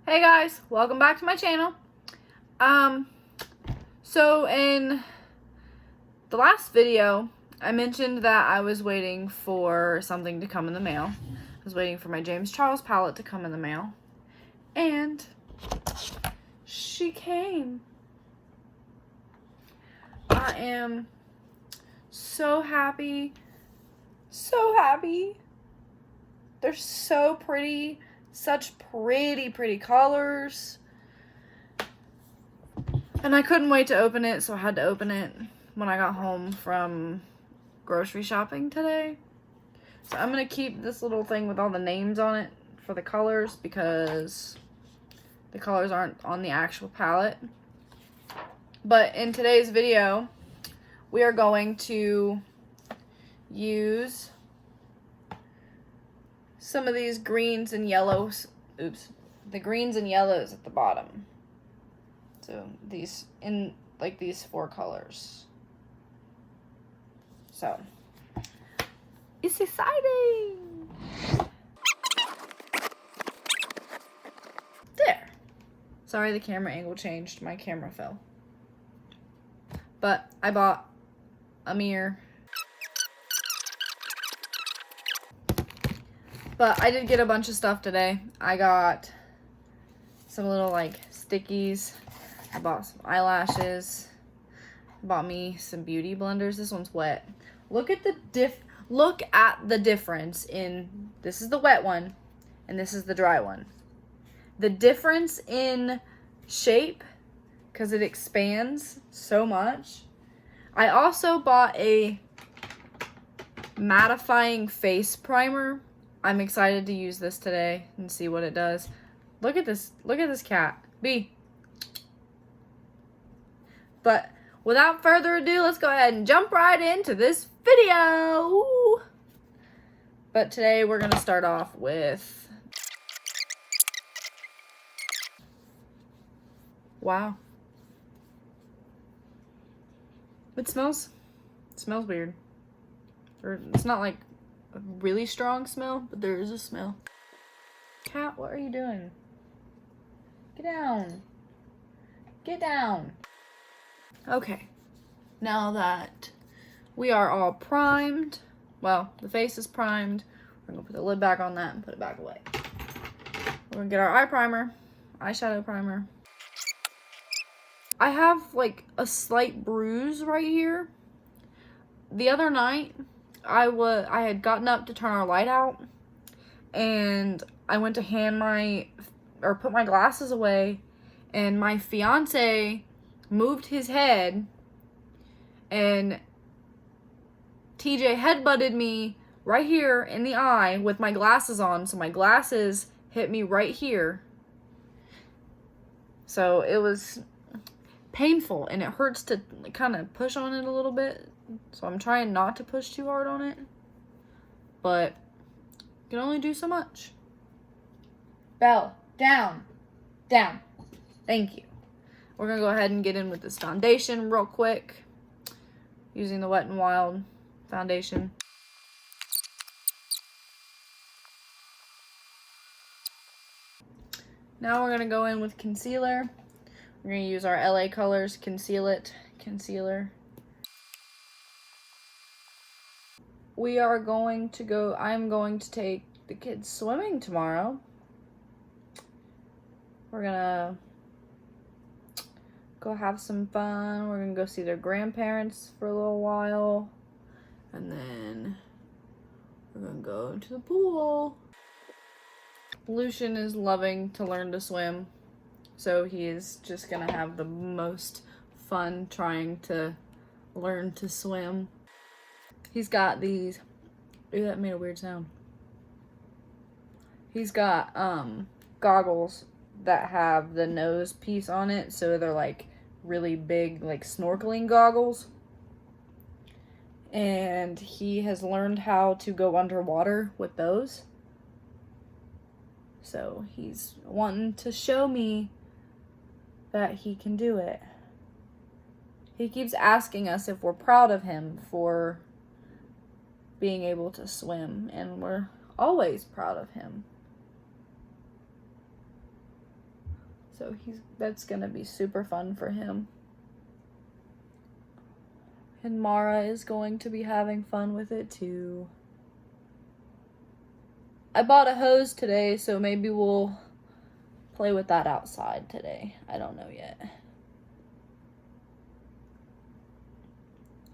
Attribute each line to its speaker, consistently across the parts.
Speaker 1: Hey guys, welcome back to my channel. So in the last video, I mentioned that I was waiting for something to come in the mail. I was waiting for my James Charles palette to come in the mail. And she came. I am so happy. So happy. They're so pretty. Such pretty colors. And I couldn't wait to open it, so I had to open it when I got home from grocery shopping today. So I'm going to keep this little thing with all the names on it for the colors because the colors aren't on the actual palette. But in today's video, we are going to use some of these greens and yellows. Oops. The greens and yellows at the bottom. So these, in like these 4 colors. So, it's exciting! There. Sorry, the camera angle changed. My camera fell. But I bought a mirror. But I did get a bunch of stuff today. I got some little like stickies. I bought some eyelashes. I bought me some beauty blenders. This one's wet. Look at the difference in, this is the wet one and this is the dry one. The difference in shape, because it expands so much. I also bought a mattifying face primer. I'm excited to use this today and see what it does. Look at this cat. B. But without further ado, let's go ahead and jump right into this video. But today we're going to start off with, wow. It smells weird. Or it's not like a really strong smell, but there is a smell. Cat, what are you doing? Get down. Get down. Okay. Now that we are all primed, well, the face is primed, we're gonna put the lid back on that and put it back away. We're gonna get our eye primer, eyeshadow primer. I have like a slight bruise right here. The other night, I had gotten up to turn our light out, and I went to put my glasses away, and my fiance moved his head, and TJ headbutted me right here in the eye with my glasses on, so my glasses hit me right here. So it was painful, and it hurts to kind of push on it a little bit. So I'm trying not to push too hard on it. But you can only do so much. Belle, down. Down. Thank you. We're going to go ahead and get in with this foundation real quick. Using the Wet n Wild foundation. Now we're going to go in with concealer. We're going to use our LA Colors Conceal It concealer. I'm going to take the kids swimming tomorrow. We're gonna go have some fun. We're gonna go see their grandparents for a little while. And then we're gonna go to the pool. Lucian is loving to learn to swim. So he is just gonna have the most fun trying to learn to swim. He's got these, ooh, that made a weird sound. He's got goggles that have the nose piece on it, so they're like really big, like snorkeling goggles. And he has learned how to go underwater with those. So he's wanting to show me that he can do it. He keeps asking us if we're proud of him for being able to swim, and we're always proud of him. So that's gonna be super fun for him. And Mara is going to be having fun with it too. I bought a hose today, so maybe we'll play with that outside today. I don't know yet.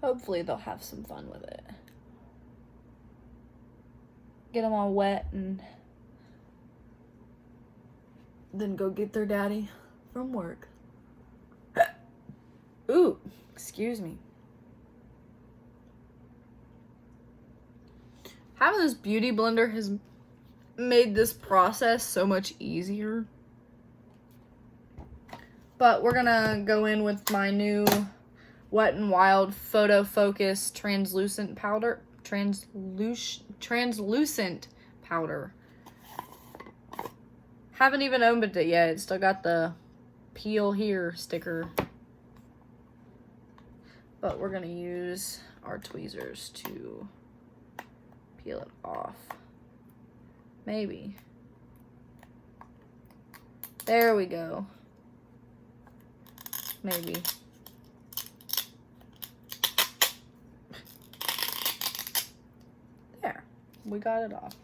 Speaker 1: Hopefully they'll have some fun with it. Get them all wet and then go get their daddy from work. Ooh, excuse me. Having this beauty blender has made this process so much easier. But we're gonna go in with my new Wet n Wild Photo Focus translucent powder. Translucent powder. Haven't even opened it yet. It's still got the peel here sticker. But we're gonna use our tweezers to peel it off. Maybe. There we go. Maybe. There. We got it off.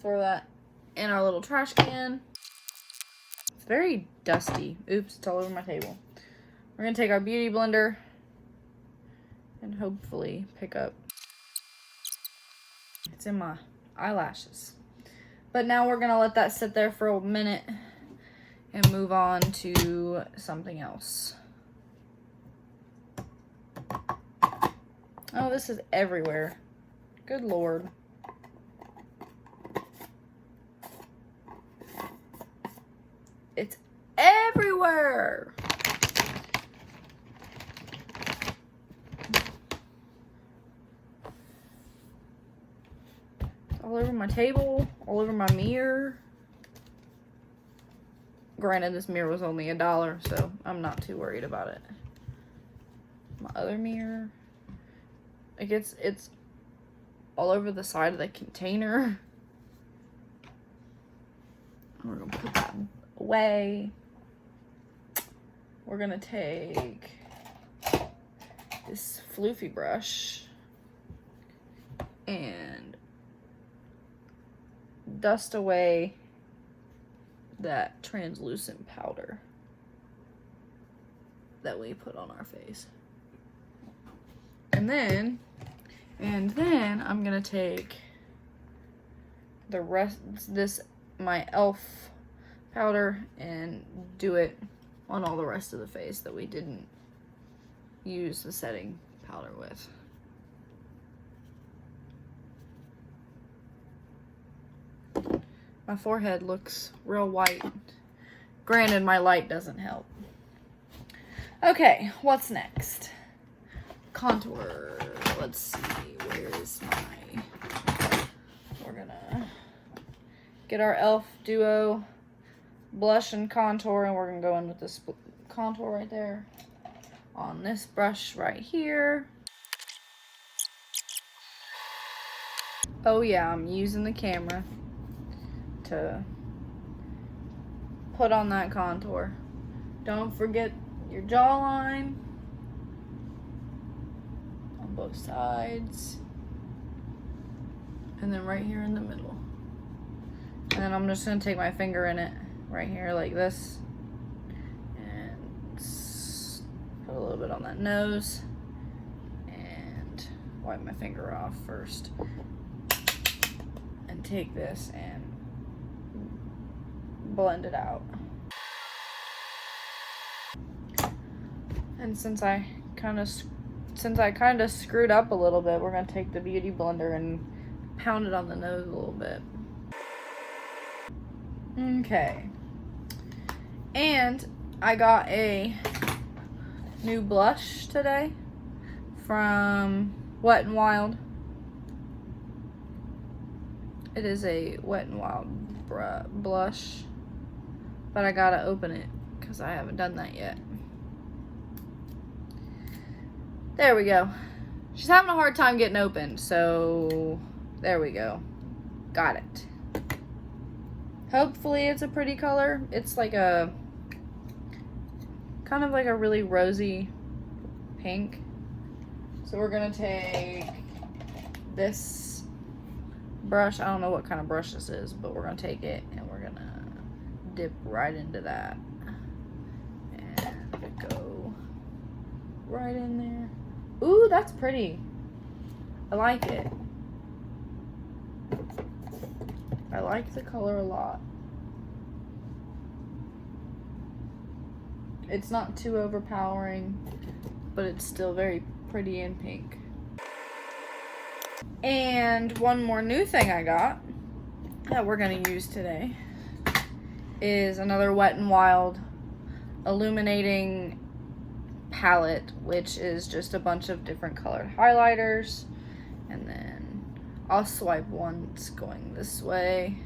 Speaker 1: Throw that in our little trash can. It's very dusty. Oops, it's all over my table. We're gonna take our beauty blender and hopefully pick up. It's in my eyelashes. But now we're gonna let that sit there for a minute and move on to something else. Oh, this is everywhere. Good Lord. It's everywhere. All over my table, all over my mirror. Granted, this mirror was only $1, so I'm not too worried about it. My other mirror. Like it's all over the side of the container. We're gonna put that away. We're gonna take this floofy brush and dust away that translucent powder that we put on our face. And then I'm gonna take the rest, my e.l.f. powder, and do it on all the rest of the face that we didn't use the setting powder with. My forehead looks real white. Granted, my light doesn't help. Okay, what's next? Contour. Let's see, where is my... We're gonna get our e.l.f. Duo blush and contour, and we're gonna go in with this contour right there on this brush right here. Oh yeah, I'm using the camera to put on that contour. Don't forget your jawline on both sides, and then right here in the middle. And then I'm just gonna take my finger in it right here like this and put a little bit on that nose and wipe my finger off first, and take this and blend it out. And since I kind of screwed up a little bit, we're gonna take the beauty blender and pound it on the nose a little bit. Okay. And I got a new blush today from Wet n Wild. It is a Wet n Wild blush, but I gotta open it because I haven't done that yet. There we go. She's having a hard time getting open, so there we go. Got it. Hopefully it's a pretty color. It's like a kind of like a really rosy pink. So we're gonna take this brush. I don't know what kind of brush this is, but we're gonna take it and we're gonna dip right into that and go right in there. Ooh, that's pretty. I like it. I like the color a lot. It's not too overpowering, but it's still very pretty and pink. And one more new thing I got that we're gonna use today is another Wet n Wild illuminating palette, which is just a bunch of different colored highlighters. And then I'll swipe once going this way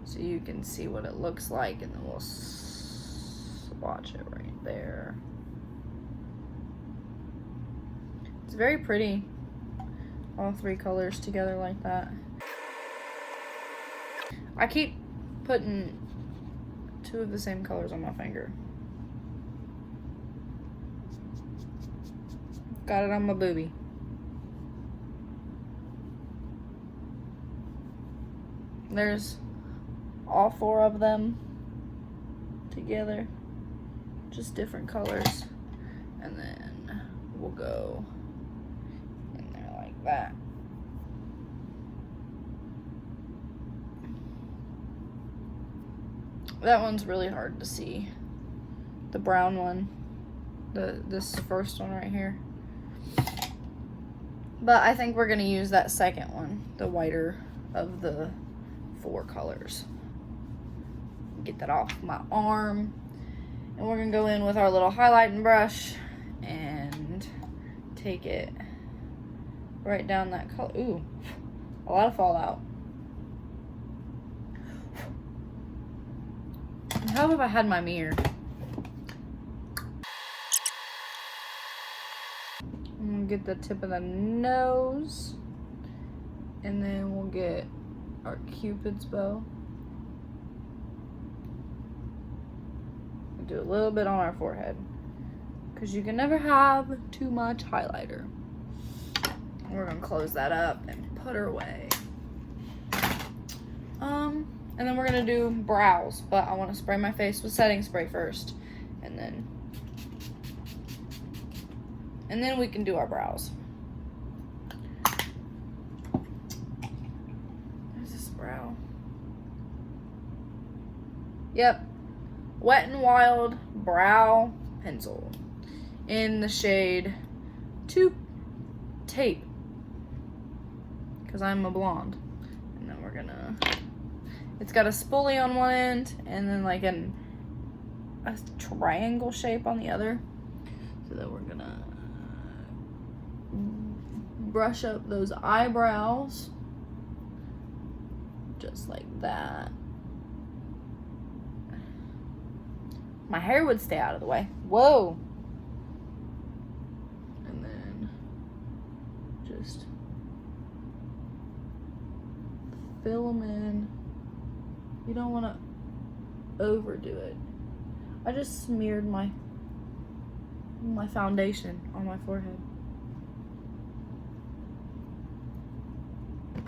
Speaker 1: so you can see what it looks like, and then we'll swatch it right there. It's very pretty, all three colors together like that. I keep putting two of the same colors on my finger. Got it on my boobie. There's all four of them together, just different colors. And then we'll go in there like that. That one's really hard to see. The brown one, this first one right here. But I think we're gonna use that second one, the whiter of the four colors. Get that off my arm. And we're gonna go in with our little highlighting brush and take it right down that color. Ooh, a lot of fallout. How if I had my mirror? I'm gonna get the tip of the nose, and then we'll get our Cupid's bow. We'll do a little bit on our forehead, because you can never have too much highlighter. We're gonna close that up and put her away. And then we're gonna do brows, but I want to spray my face with setting spray first, and then we can do our brows. There's this brow. Yep, Wet n Wild brow pencil in the shade 2 Tape, because I'm a blonde. And then we're gonna, it's got a spoolie on one end and then like a triangle shape on the other. So then we're gonna brush up those eyebrows just like that. My hair would stay out of the way. Whoa. And then just fill them in. You don't want to overdo it. I just smeared my foundation on my forehead.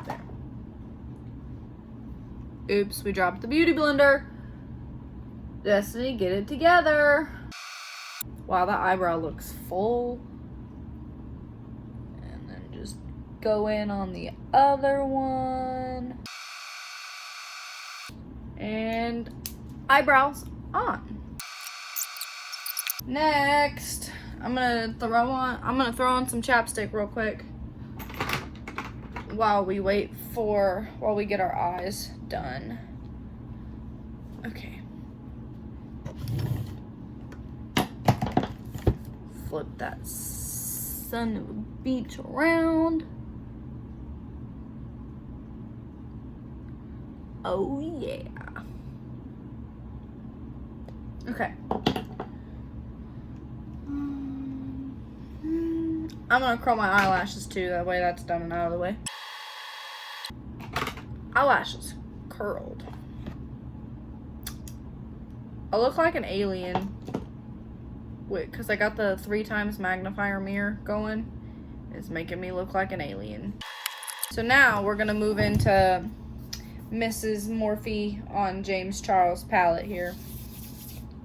Speaker 1: There. Oops, we dropped the beauty blender. Destiny, get it together. Wow, that eyebrow looks full. And then just go in on the other one. And eyebrows on. Next, I'm gonna throw on some chapstick real quick while we get our eyes done. Okay. Flip that son of a beach around. Oh yeah. Okay. I'm gonna curl my eyelashes too, that way that's done and out of the way. Eyelashes curled. I look like an alien. Wait, because I got the 3 times magnifier mirror going. It's making me look like an alien. So now we're gonna move into Mrs. Morphe on James Charles palette here.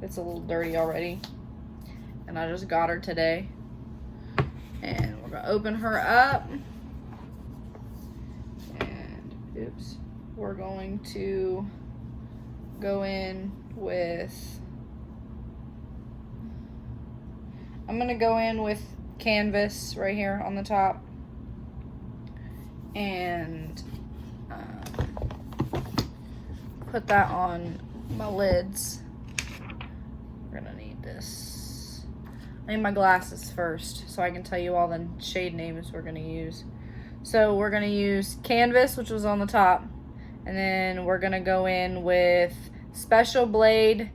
Speaker 1: It's a little dirty already. And I just got her today. And we're gonna open her up. And, oops. We're going to go in with, I'm gonna go in with canvas right here on the top. And put that on my lids. We're gonna need this. I need my glasses first so I can tell you all the shade names we're gonna use. So we're gonna use canvas, which was on the top, and then we're gonna go in with Special Blade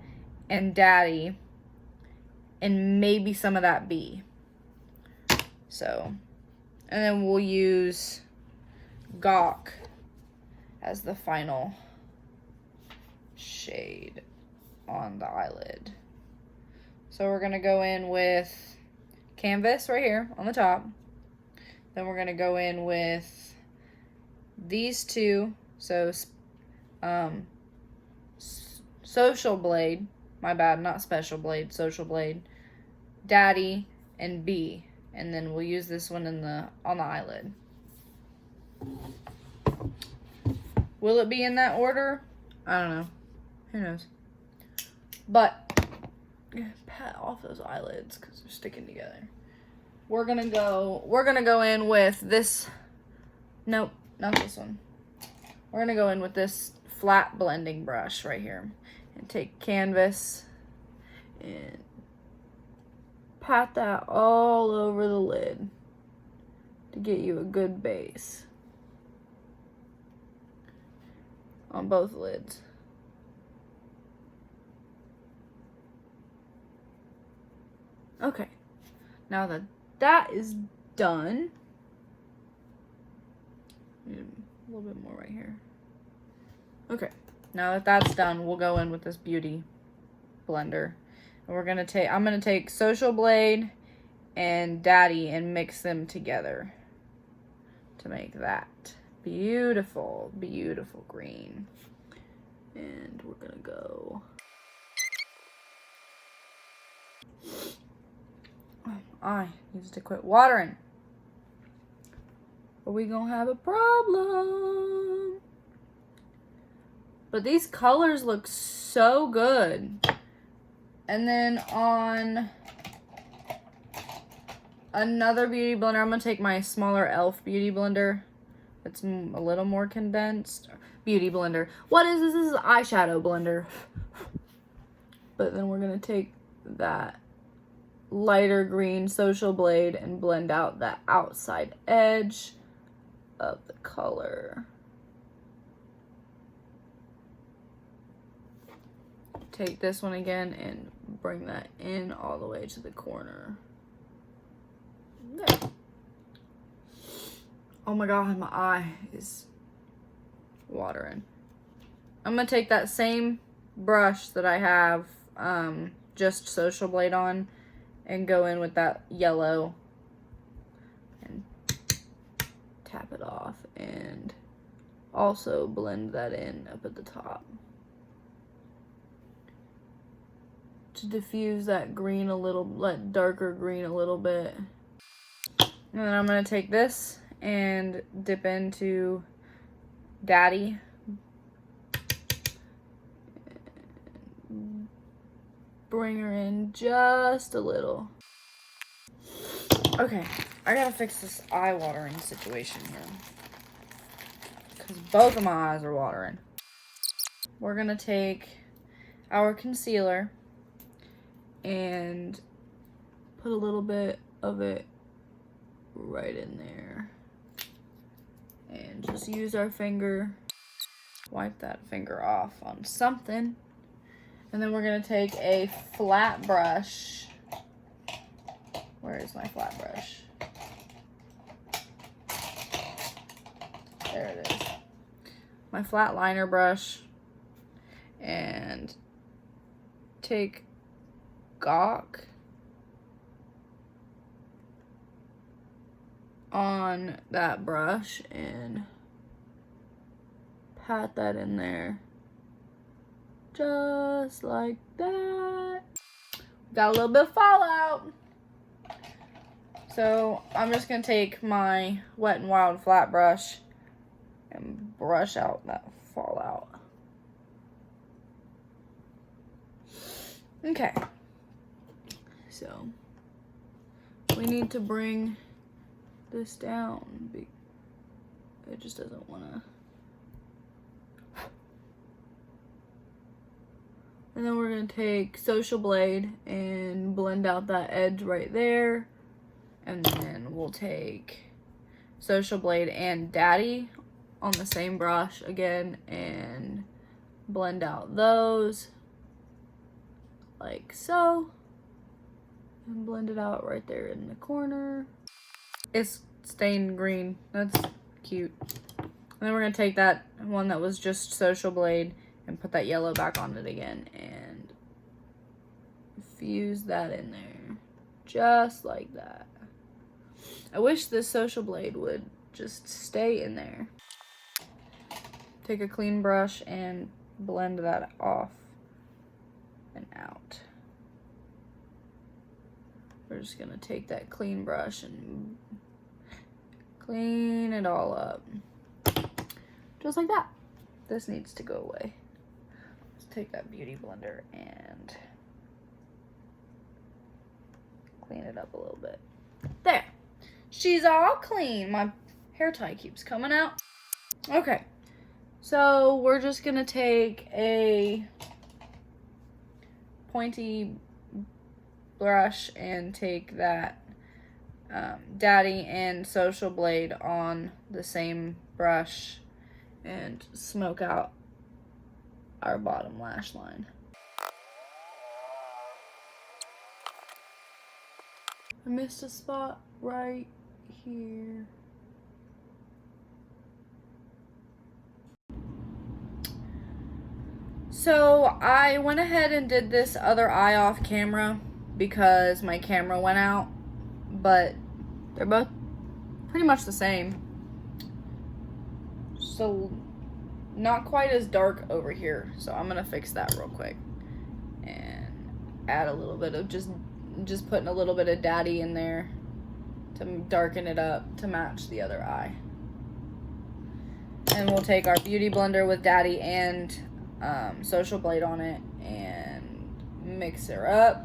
Speaker 1: and Daddy, and maybe some of that B. So, and then we'll use Gawk as the final shade on the eyelid. So we're gonna go in with canvas right here on the top. Then we're gonna go in with these two. So Social Blade, my bad, not Special Blade, Social Blade, Daddy, and B. And then we'll use this one on the eyelid. Will it be in that order? I don't know. Who knows? But pat off those eyelids because they're sticking together. We're gonna go in with this. Nope, not this one. We're gonna go in with this flat blending brush right here and take canvas and pat that all over the lid to get you a good base on both lids. Okay, now that that is done, a little bit more right here. Okay, now that that's done, we'll go in with this beauty blender. And we're gonna take, I'm gonna take Social Blade and Daddy and mix them together to make that beautiful, beautiful green. And we're gonna go. I needs to quit watering. Or we gonna have a problem. But these colors look so good. And then on another beauty blender, I'm gonna take my smaller e.l.f. beauty blender. It's a little more condensed. Beauty blender. What is this? This is an eyeshadow blender. But then we're gonna take that lighter green Social Blade and blend out that outside edge of the color. Take this one again and bring that in all the way to the corner. There. Oh my god, my eye is watering. I'm gonna take that same brush that I have just Social Blade on and go in with that yellow and tap it off and also blend that in up at the top to diffuse that green a little, that darker green a little bit. And then I'm going to take this and dip into Daddy. Bring her in just a little. Okay, I gotta fix this eye watering situation here, because both of my eyes are watering. We're gonna take our concealer and put a little bit of it right in there. And just use our finger, wipe that finger off on something. And then we're gonna take a flat brush. Where is my flat brush? There it is. My flat liner brush. And take Gawk on that brush and pat that in there. Just like that. Got a little bit of fallout. So I'm just gonna take my Wet n Wild flat brush and brush out that fallout. Okay. So we need to bring this down. It just doesn't wanna. And then we're gonna take Social Blade and blend out that edge right there. And then we'll take Social Blade and Daddy on the same brush again and blend out those like so. And blend it out right there in the corner. It's stained green. That's cute. And then we're gonna take that one that was just Social Blade and put that yellow back on it again and fuse that in there. Just like that. I wish this Social Blade would just stay in there. Take a clean brush and blend that off and out. We're just gonna take that clean brush and clean it all up. Just like that. This needs to go away. Let's take that beauty blender and clean it up a little bit. There. She's all clean. My hair tie keeps coming out. Okay. So we're just gonna take a pointy brush and take that Daddy and Social Blade on the same brush and smoke out our bottom lash line. I missed a spot right here. So I went ahead and did this other eye off camera because my camera went out, but they're both pretty much the same. So not quite as dark over here. So I'm gonna fix that real quick and add a little bit of just putting a little bit of Daddy in there to darken it up to match the other eye. And we'll take our beauty blender with Daddy and Social Blade on it and mix her up.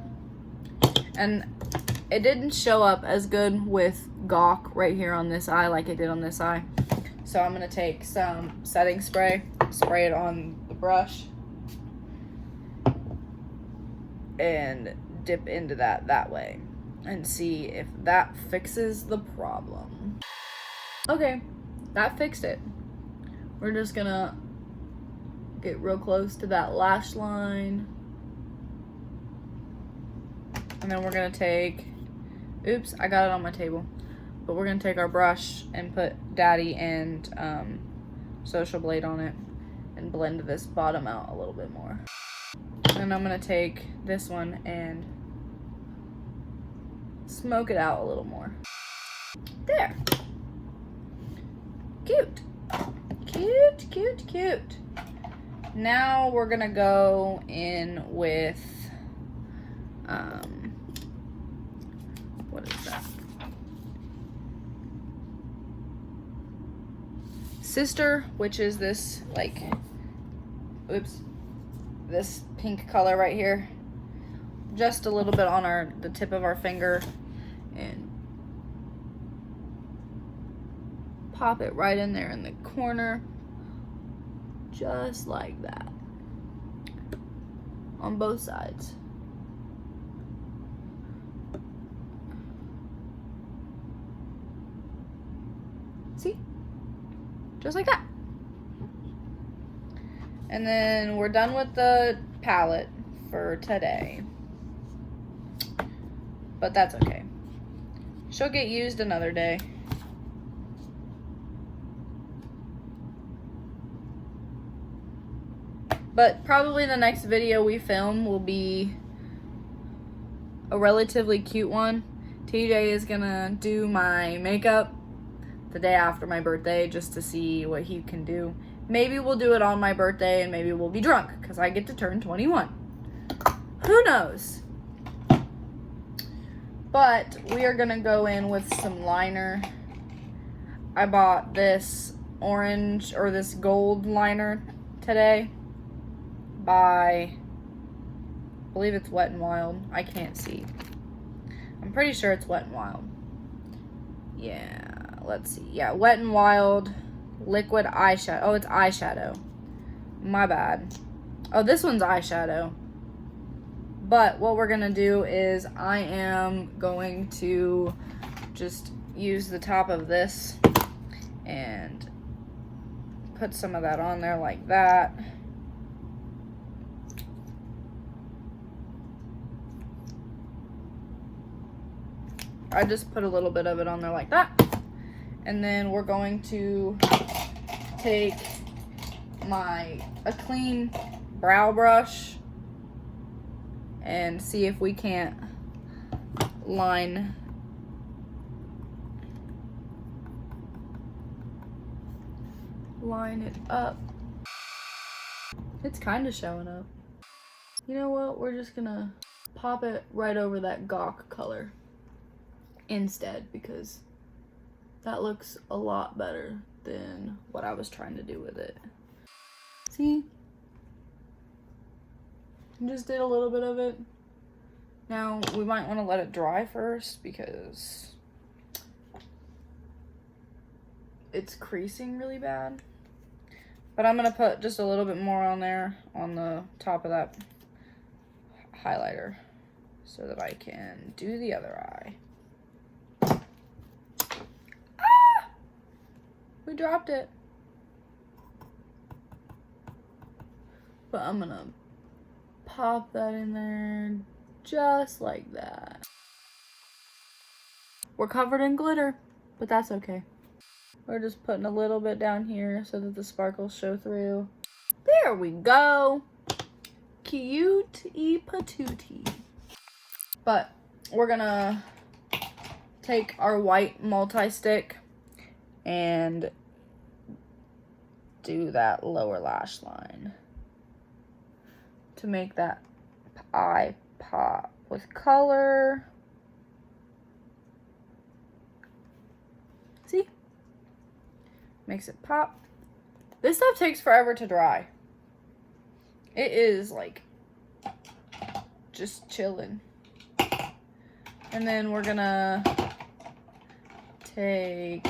Speaker 1: And it didn't show up as good with Gawk right here on this eye like it did on this eye. So I'm gonna take some setting spray, spray it on the brush, and dip into that way and see if that fixes the problem. Okay, that fixed it. We're just gonna get real close to that lash line. And then we're gonna take, oops, I got it on my table. But we're gonna take our brush and put Daddy and Social Blade on it and blend this bottom out a little bit more. And I'm gonna take this one and smoke it out a little more. There. Cute. Cute, cute, cute. Now we're gonna go in with, what is that? Sister, which is this, like, oops, this pink color right here. Just a little bit on the tip of our finger and pop it right in there in the corner. Just like that. On both sides. See? Just like that. And then we're done with the palette for today. But that's okay. She'll get used another day. But probably the next video we film will be a relatively cute one. TJ is gonna do my makeup the day after my birthday just to see what he can do. Maybe we'll do it on my birthday and maybe we'll be drunk because I get to turn 21. Who knows? But we are gonna go in with some liner. I bought this orange or this gold liner today by, I believe it's Wet n Wild. I can't see. I'm pretty sure it's Wet n Wild. Yeah, let's see. Yeah, Wet n Wild liquid eyeshadow. Oh, it's eyeshadow. My bad. Oh, this one's eyeshadow. But what we're gonna do is I am going to just use the top of this and put some of that on there like that. I just put a little bit of it on there like that. And then we're going to take a clean brow brush and see if we can't line it up. It's kind of showing up. You know what? We're just gonna pop it right over that gawk color instead because that looks a lot better than what I was trying to do with it. See? Just did a little bit of it. Now we might want to let it dry first because it's creasing really bad. But I'm gonna put just a little bit more on there on the top of that highlighter so that I can do the other eye. Ah! We dropped it. But I'm gonna pop that in there just like that. We're covered in glitter, but that's okay. We're just putting a little bit down here so that the sparkles show through. There we go. Cute-y patootie. But we're gonna take our white multi-stick and do that lower lash line to make that eye pop with color. See? Makes it pop. This stuff takes forever to dry. It is like just chilling. And then we're gonna take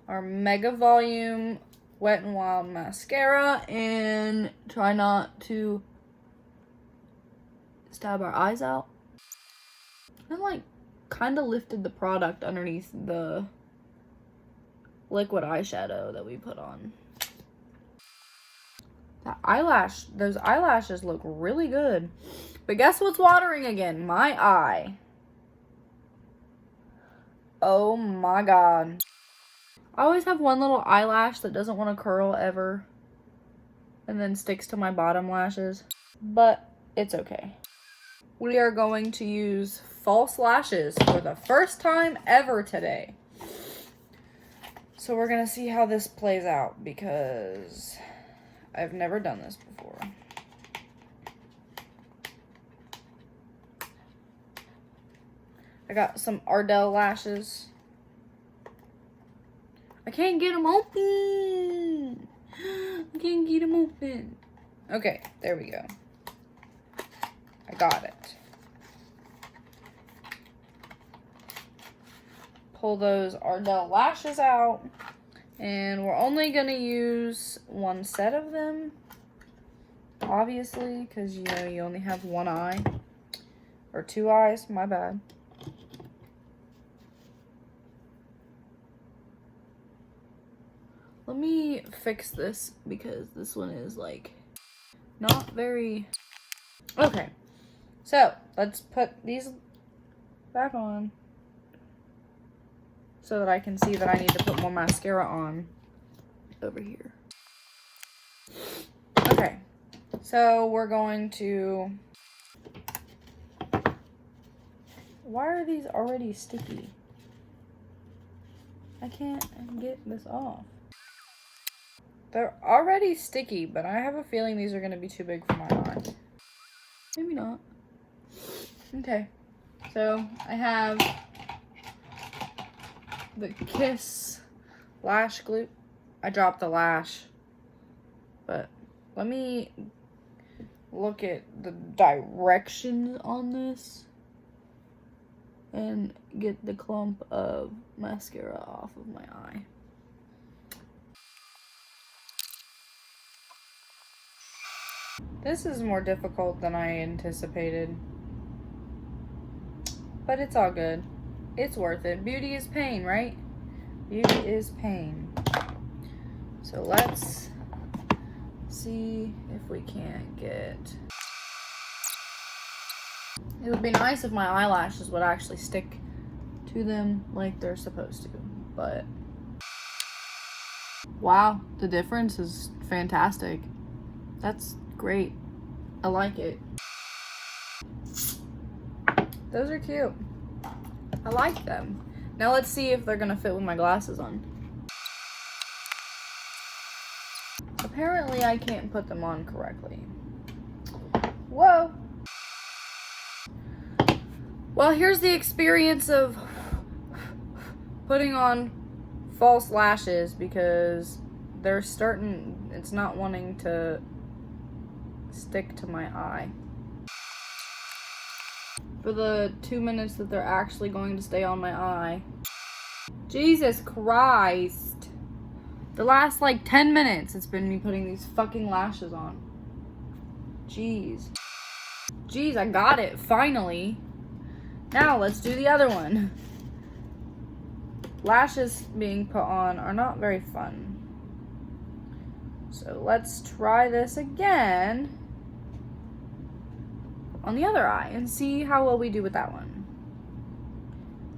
Speaker 1: our Mega Volume Wet n Wild mascara and try not to stab our eyes out. I like kind of lifted the product underneath the liquid eyeshadow that we put on. Those eyelashes look really good. But guess what's watering again? My eye. Oh my god. I always have one little eyelash that doesn't want to curl ever and then sticks to my bottom lashes, but it's okay. We are going to use false lashes for the first time ever today. So we're gonna see how this plays out because I've never done this before. I got some Ardell lashes. I can't get them open. I can't get them open. Okay, there we go. I got it. Pull those Ardell lashes out. And we're only going to use one set of them. Obviously, because you know you only have one eye. Or two eyes, my bad. Let me fix this because this one is like not very... Okay, so let's put these back on so that I can see that I need to put more mascara on over here. Okay, So we're going to... Why are these already sticky? I can't get this off. They're already sticky, but I have a feeling these are going to be too big for my eye. Maybe not. Okay. So I have the Kiss lash glue. I dropped the lash. But let me look at the directions on this and get the clump of mascara off of my eye. This is more difficult than I anticipated. But it's all good. It's worth it. Beauty is pain, right? Beauty is pain. So let's see if we can't get... It would be nice if my eyelashes would actually stick to them like they're supposed to, but... Wow, the difference is fantastic. That's great. I like it. Those are cute. I like them. Now let's see if they're gonna fit with my glasses on. Apparently I can't put them on correctly. Whoa. Well, here's the experience of putting on false lashes because they're starting, it's not wanting to stick to my eye. For the 2 minutes that they're actually going to stay on my eye. Jesus Christ. The last like 10 minutes it's been me putting these fucking lashes on. Jeez. Jeez, I got it, finally. Now let's do the other one. Lashes being put on are not very fun. So let's try this again on the other eye and see how well we do with that one.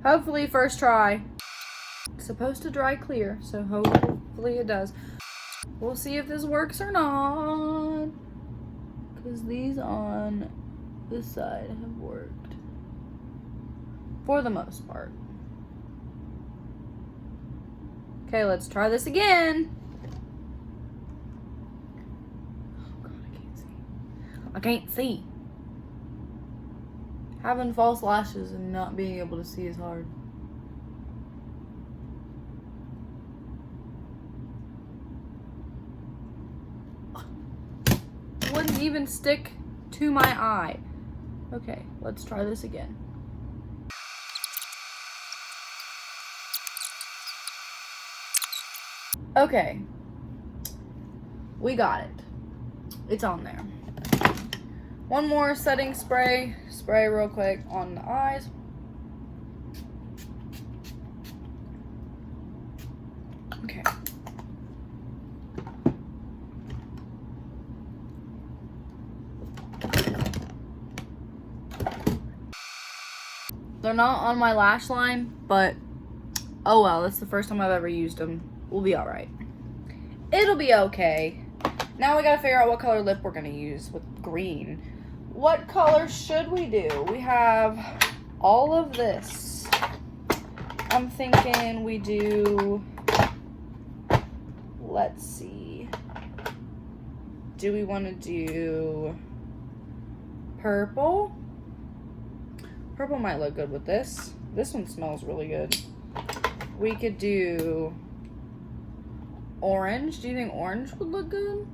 Speaker 1: Hopefully first try. It's supposed to dry clear, so hopefully it does. We'll see if this works or not, because these on this side have worked for the most part. Okay, let's try this again. Oh God, I can't see. I can't see. Having false lashes and not being able to see is hard. Wouldn't even stick to my eye. Okay, let's try this again. Okay. We got it. It's on there. One more setting spray. Spray real quick on the eyes. Okay. They're not on my lash line, but oh well, that's the first time I've ever used them. We'll be alright. It'll be okay. Now we gotta figure out what color lip we're gonna use with green. What color should we do? We have all of this. I'm thinking we do, let's see. Do we want to do purple? Purple might look good with this. This one smells really good. We could do orange. Do you think orange would look good?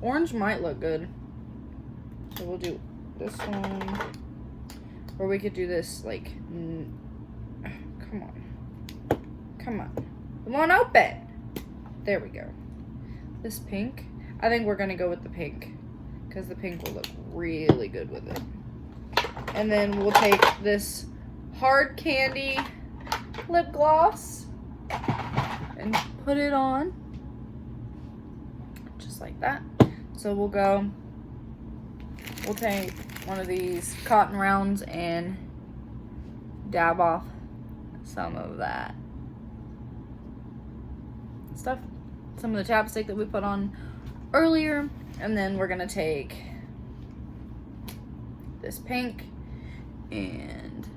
Speaker 1: Orange might look good. So we'll do this one. Or we could do this like, come on. Come on. Come on, open. There we go. This pink. I think we're gonna go with the pink because the pink will look really good with it. And then we'll take this hard candy lip gloss and put it on just like that. So we'll take one of these cotton rounds and dab off some of that stuff, some of the chapstick that we put on earlier, and then we're gonna take this pink and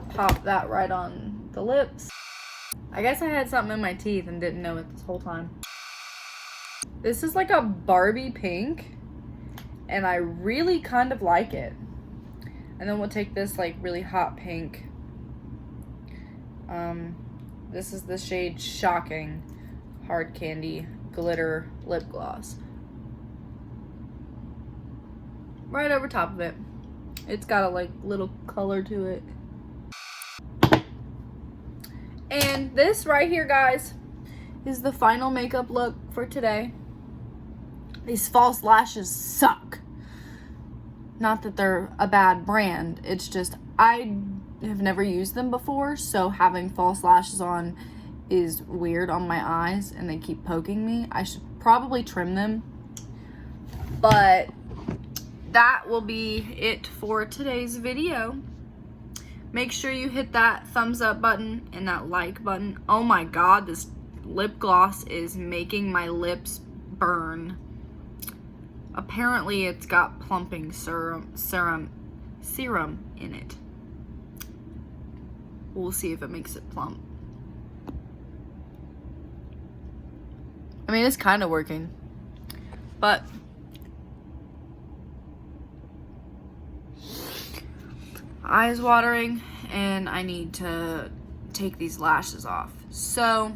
Speaker 1: pop that right on the lips. I guess I had something in my teeth and didn't know it this whole time. This is like a Barbie pink, and I really kind of like it. And then we'll take this like really hot pink. This is the shade Shocking Hard Candy Glitter Lip Gloss. Right over top of it. It's got a like little color to it. And this right here, guys, is the final makeup look for today. These false lashes suck. Not that they're a bad brand, it's just I have never used them before, so having false lashes on is weird on my eyes and they keep poking me. I should probably trim them, but that will be it for today's video. Make sure you hit that thumbs up button and that like button. Oh my god, this lip gloss is making my lips burn. Apparently it's got plumping serum in it. We'll see if it makes it plump. I mean, it's kind of working, but eyes watering, and I need to take these lashes off. So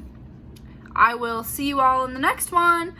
Speaker 1: I will see you all in the next one.